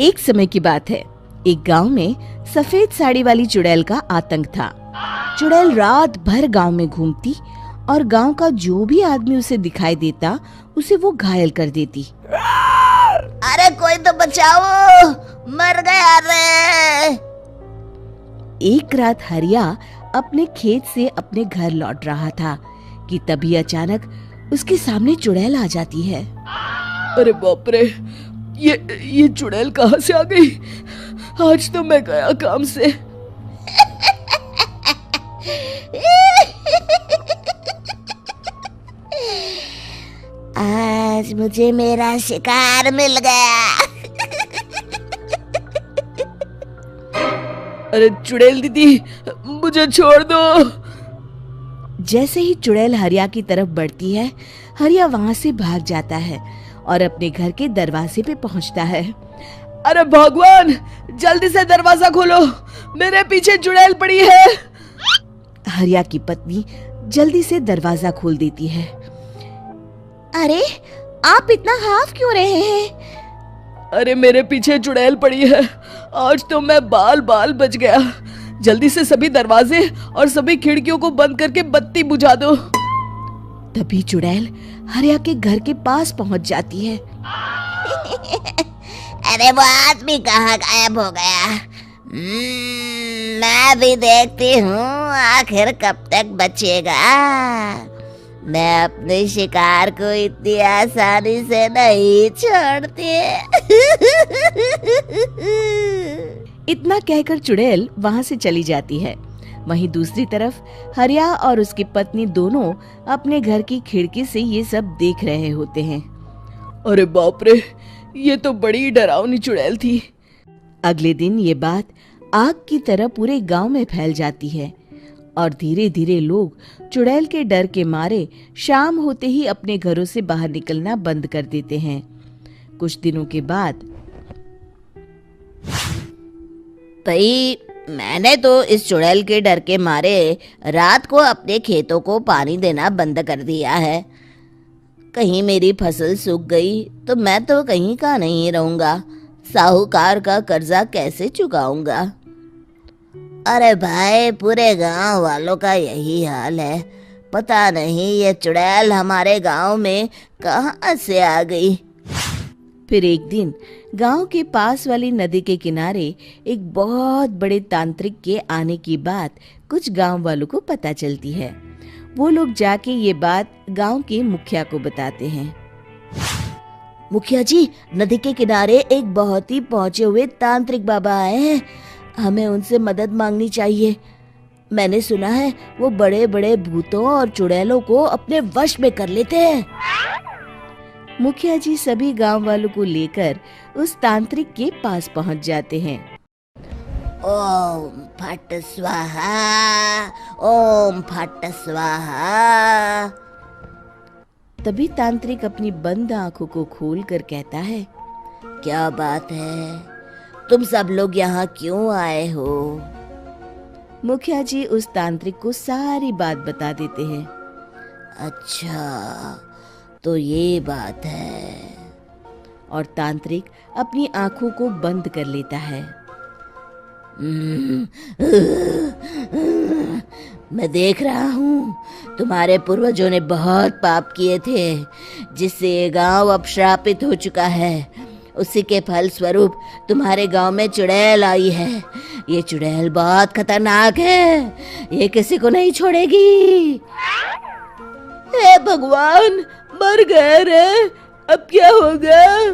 एक समय की बात है। एक गांव में सफेद साड़ी वाली चुड़ैल का आतंक था। चुड़ैल रात भर गांव में घूमती और गांव का जो भी आदमी उसे दिखाई देता उसे वो घायल कर देती। अरे कोई तो बचाओ, मर गया रे। एक रात हरिया अपने खेत से अपने घर लौट रहा था कि तभी अचानक उसके सामने चुड़ैल आ जाती है। अरे बाप रे, ये चुड़ैल कहाँ से आ गई? आज तो मैं गया काम से। आज मुझे मेरा शिकार मिल गया। अरे चुड़ैल दीदी, मुझे छोड़ दो। जैसे ही चुड़ैल हरिया की तरफ बढ़ती है, हरिया वहां से भाग जाता है और अपने घर के दरवाजे पे पहुंचता है। अरे भगवान, जल्दी से दरवाजा खोलो, मेरे पीछे चुड़ैल पड़ी है। हरिया की पत्नी जल्दी से दरवाजा खोल देती है। अरे आप इतना हाफ क्यों रहे हैं? अरे मेरे पीछे चुड़ैल पड़ी है, आज तो मैं बाल बाल बच गया। जल्दी से सभी दरवाजे और सभी खिड़कियों को बंद करके बत्ती बुझा दो। तभी चुड़ैल हरिया के घर के पास पहुंच जाती है। अरे वो आदमी कहाँ गायब हो गया? मैं भी देखती हूँ आखिर कब तक बचेगा। मैं अपने शिकार को इतनी आसानी से नहीं छोड़ती। इतना कहकर चुड़ैल वहां से चली जाती है। वहीं दूसरी तरफ हरिया और उसकी पत्नी दोनों अपने घर की खिड़की से ये सब देख रहे होते हैं। अरे बाप रे, ये तो बड़ी डरावनी चुड़ैल थी। अगले दिन ये बात आग की तरह पूरे गांव में फैल जाती है और धीरे धीरे लोग चुड़ैल के डर के मारे शाम होते ही अपने घरों से बाहर निकलना बंद कर देते हैं। कुछ दिनों के बाद भाई, मैंने तो इस चुड़ैल के डर के मारे रात को अपने खेतों को पानी देना बंद कर दिया है। कहीं मेरी फसल सूख गई तो मैं तो कहीं का नहीं रहूंगा। साहूकार का कर्जा कैसे चुकाऊंगा? अरे भाई, पूरे गांव वालों का यही हाल है। पता नहीं ये चुड़ैल हमारे गांव में कहां से आ गई। फिर एक दिन गांव के पास वाली नदी के किनारे एक बहुत बड़े तांत्रिक के आने की बात कुछ गांव वालों को पता चलती है। वो लोग जाके ये बात गांव के मुखिया को बताते हैं। मुखिया जी, नदी के किनारे एक बहुत ही पहुंचे हुए तांत्रिक बाबा आए हैं। हमें उनसे मदद मांगनी चाहिए। मैंने सुना है वो बड़े बड़े भूतों और चुड़ैलों को अपने वश में कर लेते हैं। मुखिया जी सभी गांव वालों को लेकर उस तांत्रिक के पास पहुंच जाते हैं। ओम फट स्वाहा, ओम फट स्वाहा। तभी तांत्रिक अपनी बंद आंखों को खोलकर कहता है, क्या बात है? तुम सब लोग यहाँ क्यों आए हो? मुखिया जी उस तांत्रिक को सारी बात बता देते हैं। अच्छा, तो ये बात है। और तांत्रिक अपनी आंखों को बंद कर लेता है। मैं देख रहा हूँ तुम्हारे पूर्वजों ने बहुत पाप किए थे, जिससे ये गांव अब श्रापित हो चुका है। उसी के फल स्वरूप तुम्हारे गांव में चुड़ैल आई है। ये चुड़ैल बहुत खतरनाक है, ये किसी को नहीं छोड़ेगी। हे भगवान, मर गए रे, अब क्या होगा?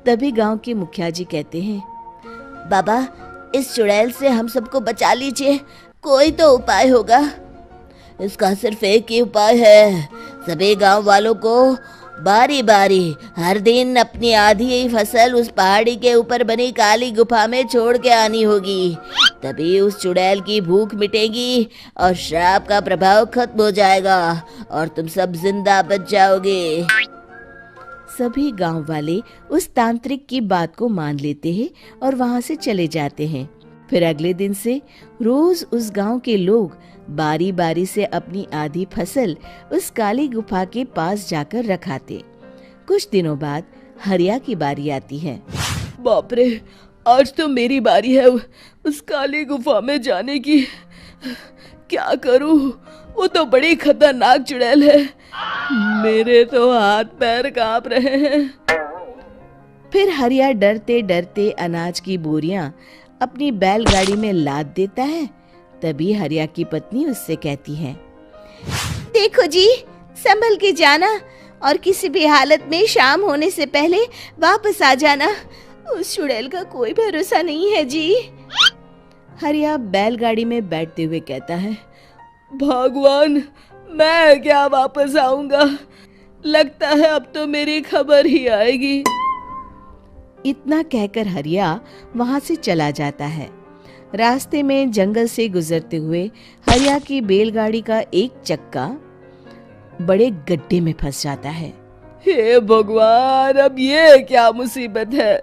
तभी गांव के मुखिया जी कहते हैं, बाबा, इस चुड़ैल से हम सबको बचा लीजिए। कोई तो उपाय होगा। इसका सिर्फ एक ही उपाय है। सभी गांव वालों को बारी बारी हर दिन अपनी आधी फसल उस पहाड़ी के ऊपर बनी काली गुफा में छोड़ के आनी होगी। तभी उस चुड़ैल की भूख मिटेगी और श्राप का प्रभाव खत्म हो जाएगा और तुम सब जिंदा बच जाओगे। सभी गांव वाले उस तांत्रिक की बात को मान लेते हैं और वहां से चले जाते हैं। फिर अगले दिन से रोज उस गांव के लोग बारी बारी से अपनी आधी फसल उस काली गुफा के पास जाकर रखाते। कुछ दिनों बाद हरिया की बारी आती है। बाप रे, आज तो मेरी बारी है उस काली गुफा में जाने की। क्या करूं, वो तो बड़ी खतरनाक चुड़ैल है। मेरे तो हाथ पैर कांप रहे हैं। फिर हरिया डरते डरते अनाज की बोरियां अपनी बैलगाड़ी में लाद देता है। तभी हरिया की पत्नी उससे कहती है, देखो जी, संभल के जाना और किसी भी हालत में शाम होने से पहले वापस आ जाना। उस चुड़ैल का कोई भरोसा नहीं है जी। हरिया बैलगाड़ी में बैठते हुए कहता है, भगवान, मैं क्या वापस आऊंगा? लगता है अब तो मेरी खबर ही आएगी। इतना कहकर हरिया वहां से चला जाता है। रास्ते में जंगल से गुजरते हुए हरिया की बैलगाड़ी का एक चक्का बड़े गड्ढे में फंस जाता है। हे भगवान, अब ये क्या मुसीबत है?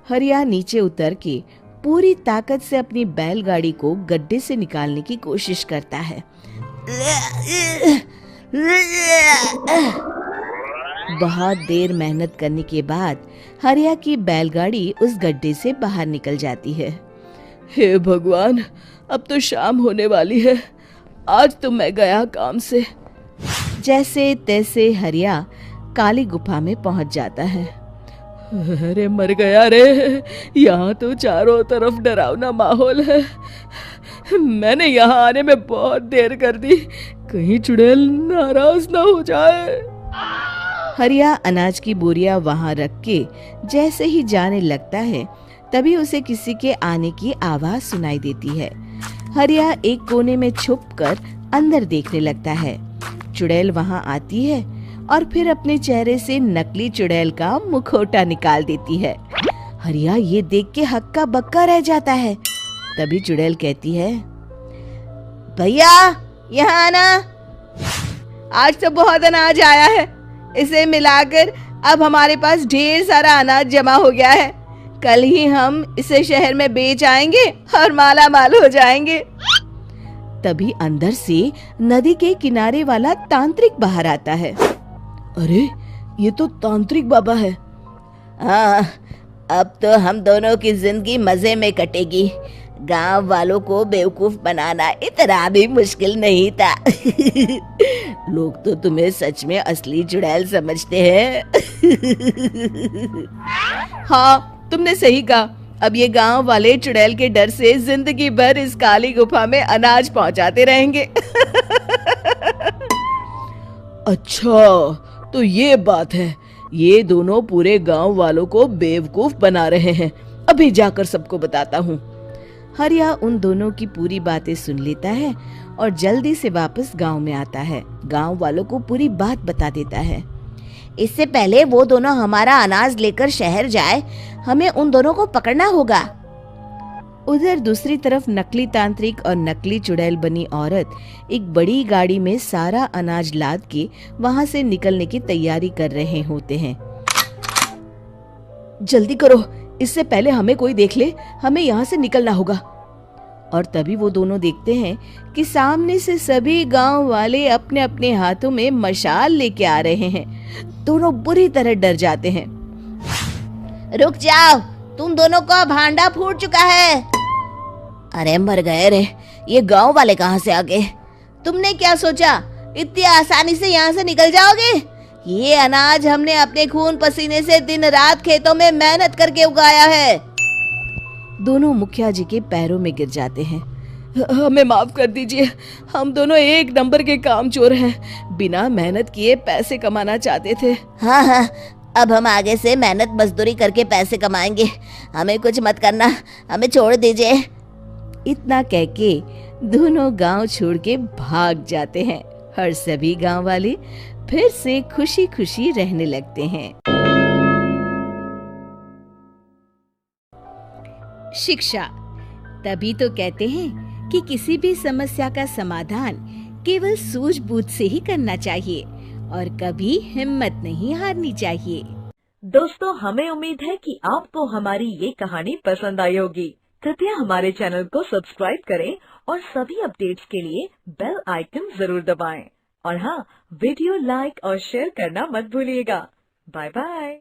हरिया नीचे उतर के पूरी ताकत से अपनी बैलगाड़ी को गड्ढे से निकालने की कोशिश करता है। बहुत देर मेहनत करने के बाद हरिया की बैलगाड़ी उस गड्ढे से बाहर निकल जाती है। हे भगवान, अब तो शाम होने वाली है। आज तो मैं गया काम से। जैसे तैसे हरिया काली गुफा में पहुंच जाता है। अरे मर गया रे, यहाँ तो चारों तरफ डरावना माहौल है। मैंने यहाँ आने में बहुत देर कर दी, कहीं चुड़ैल नाराज ना हो जाए। हरिया अनाज की बोरियां वहां रख के जैसे ही जाने लगता है, तभी उसे किसी के आने की आवाज सुनाई देती है। हरिया एक कोने में छुपकर अंदर देखने लगता है। चुड़ैल वहां आती है और फिर अपने चेहरे से नकली चुड़ैल का मुखौटा निकाल देती है। हरिया ये देख के हक्का बक्का रह जाता है। तभी चुड़ैल कहती है, भैया यहाँ आना। आज तो बहुत अनाज आया है, इसे मिलाकर अब हमारे पास ढेर सारा अनाज जमा हो गया है। कल ही हम इसे शहर में बेच आएंगे और माला माल हो जाएंगे। तभी अंदर से नदी के किनारे वाला तांत्रिक बाहर आता है। अरे, ये तो तांत्रिक बाबा है। हाँ, अब तो हम दोनों की जिंदगी मजे में कटेगी। गांव वालों को बेवकूफ बनाना इतना भी मुश्किल नहीं था। लोग तो तुम्हें सच में असली चुड़ैल समझते हैं। हाँ, तुमने सही कहा। अब ये गांव वाले चुड़ैल के डर से जिंदगी भर इस काली गुफा में अनाज पहुंचाते रहेंगे। अच्छा, तो ये बात है। ये दोनों पूरे गांव वालों को बेवकूफ बना रहे हैं। अभी जाकर सबको बताता हूँ। हरिया उन दोनों की पूरी बातें सुन लेता है और जल्दी से वापस गांव में आता है। गांव वालों को पूरी बात बता देता है। इससे पहले वो दोनों हमारा अनाज लेकर शहर जाए, हमें उन दोनों को पकड़ना होगा। उधर दूसरी तरफ नकली तांत्रिक और नकली चुड़ैल बनी औरत एक बड़ी गाड़ी में सारा अनाज लाद के वहां से निकलने की तैयारी कर रहे होते हैं। जल्दी करो, इससे पहले हमें कोई देख ले, हमें यहाँ से निकलना होगा। और तभी वो दोनों देखते हैं कि सामने से सभी गांव वाले अपने अपने हाथों में मशाल लेके आ रहे हैं। दोनों बुरी तरह डर जाते हैं। रुक जाओ, तुम दोनों का भांडा फूट चुका है। अरे मर गए रे, ये गांव वाले कहाँ से आ गए? तुमने क्या सोचा इतनी आसानी से यहाँ से निकल जाओगे? ये अनाज हमने अपने खून पसीने से दिन रात खेतों में मेहनत करके उगाया है। दोनों मुखिया जी के पैरों में गिर जाते हैं। हमें माफ कर दीजिए, हम दोनों एक नंबर के कामचोर हैं। बिना मेहनत किए पैसे कमाना चाहते थे। हाँ हाँ, अब हम आगे से मेहनत मजदूरी करके पैसे कमाएंगे। हमें कुछ मत करना, हमें छोड़ दीजिए। इतना कह के दोनों गांव छोड़ के भाग जाते हैं और सभी गांव वाले फिर से खुशी खुशी रहने लगते हैं। शिक्षा, तभी तो कहते हैं कि किसी भी समस्या का समाधान केवल सूझबूझ से ही करना चाहिए और कभी हिम्मत नहीं हारनी चाहिए। दोस्तों, हमें उम्मीद है कि आपको हमारी ये कहानी पसंद आई होगी। कृपया हमारे चैनल को सब्सक्राइब करें और सभी अपडेट्स के लिए बेल आइकन जरूर दबाएं। और हाँ, वीडियो लाइक और शेयर करना मत भूलिएगा। Bye bye.